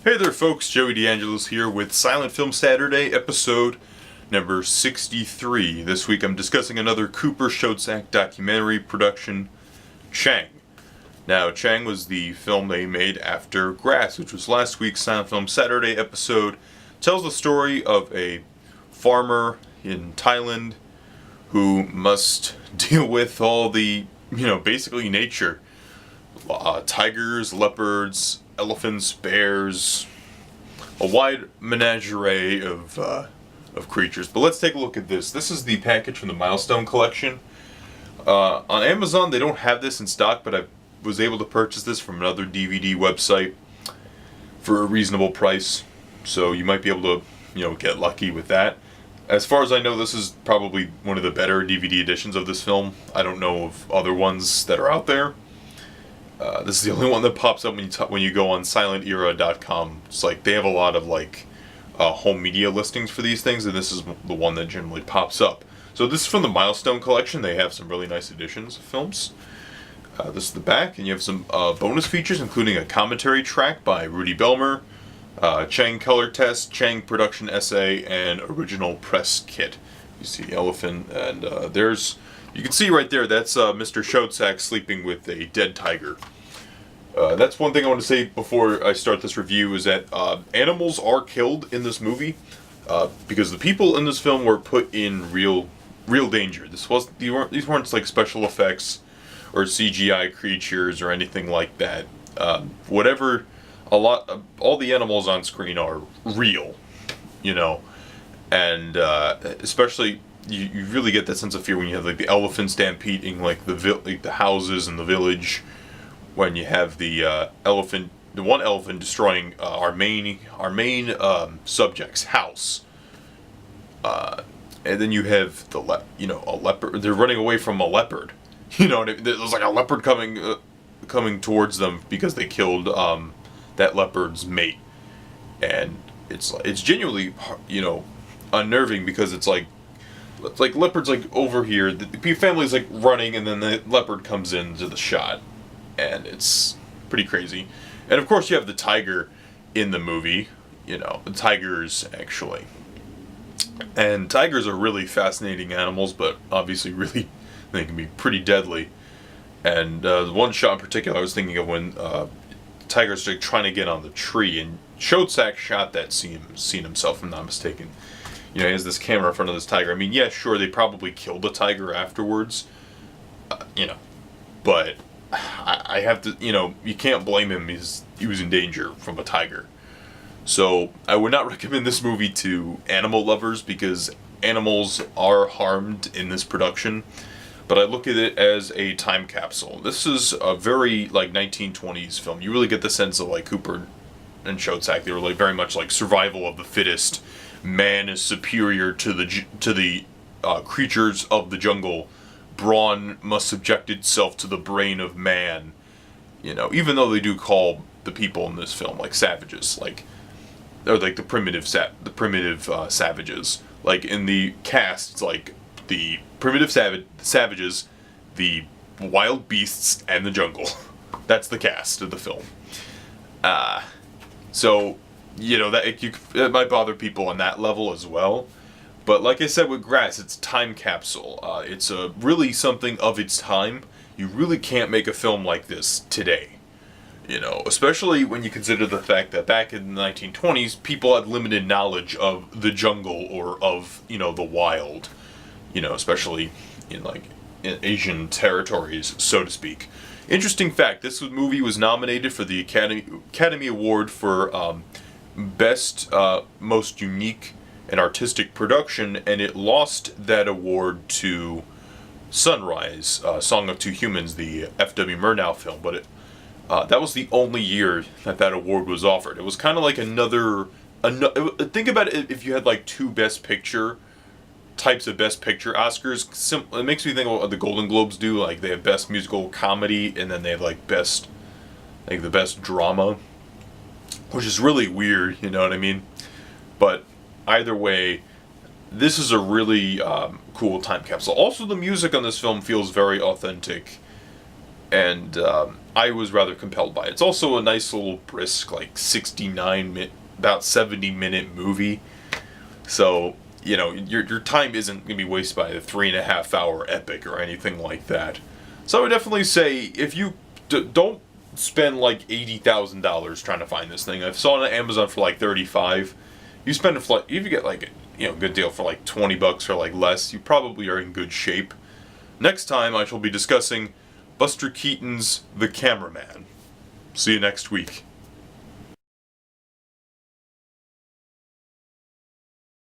Hey there folks, Joey DeAngelis here with Silent Film Saturday, episode number 63. This week I'm discussing another Cooper Schoedsack documentary production, Chang. Now, Chang was the film they made after Grass, which was last week's Silent Film Saturday episode. It tells the story of a farmer in Thailand who must deal with all the, basically nature. Tigers, leopards, elephants, bears, a wide menagerie of creatures. But let's take a look at this. This is the package from the Milestone collection. On Amazon, they don't have this in stock, but I was able to purchase this from another DVD website for a reasonable price. So you might be able to, get lucky with that. As far as I know, this is probably one of the better DVD editions of this film. I don't know of other ones that are out there. This is the only one that pops up when you go on silentera.com. It's like they have a lot of home media listings for these things, and this is the one that generally pops up. So this is from the Milestone collection. They have some really nice editions of films. This is the back, and you have some bonus features, including a commentary track by Rudy Belmer, Chang color test, Chang production essay, and original press kit. You see elephant, and you can see right there, that's Mr. Schoedsack sleeping with a dead tiger. That's one thing I want to say before I start this review, is that animals are killed in this movie because the people in this film were put in real danger. These weren't like special effects or CGI creatures or anything like that. All the animals on screen are real, and especially. You really get that sense of fear when you have the elephant stampeding the houses in the village, when you have the one elephant destroying our main subject's house, and then you have a leopard. They're running away from a leopard. There's like a leopard coming towards them because they killed that leopard's mate, and it's genuinely unnerving because it's like leopard's over here, the family's running, and then the leopard comes into the shot, and it's pretty crazy. And of course you have the tiger in the movie, the tigers actually. And tigers are really fascinating animals, but obviously they can be pretty deadly. And one shot in particular I was thinking of when tigers trying to get on the tree, and Schoedsack shot that scene himself, if I'm not mistaken. He has this camera in front of this tiger. I mean, yeah, sure, they probably killed the tiger afterwards, but I have to, you can't blame him. He was in danger from a tiger. So I would not recommend this movie to animal lovers because animals are harmed in this production. But I look at it as a time capsule. This is a very 1920s film. You really get the sense of Cooper and Schoedsack. They were very much survival of the fittest. Man is superior to the creatures of the jungle. Brawn must subject itself to the brain of man. Even though they do call the people in this film savages, or the primitive savages. In the cast, it's the primitive savages, the wild beasts, and the jungle. That's the cast of the film. So. It might bother people on that level as well. But like I said with Grass, it's time capsule. It's really something of its time. You really can't make a film like this today. Especially when you consider the fact that back in the 1920s, people had limited knowledge of the jungle or of, the wild. Especially in Asian territories, so to speak. Interesting fact, this movie was nominated for the Academy Award for Best Most Unique and Artistic Production, and it lost that award to Sunrise, Song of Two Humans, the F.W. Murnau film, but that was the only year that award was offered. It was kind of like another, think about it if you had two types of Best Picture Oscars. It makes me think of what the Golden Globes do. They have Best Musical Comedy, and then they have the Best Drama, which is really weird, you know what I mean? But either way, this is a really cool time capsule. Also, the music on this film feels very authentic and I was rather compelled by it. It's also a nice little brisk, like about 70-minute movie. So, you know, your time isn't going to be wasted by a 3.5-hour epic or anything like that. So I would definitely say, if you don't spend like $80,000 trying to find this thing. I saw it on Amazon for like $35. You spend if you get like a good deal for like $20 or like less, you probably are in good shape. Next time I shall be discussing Buster Keaton's The Cameraman. See you next week.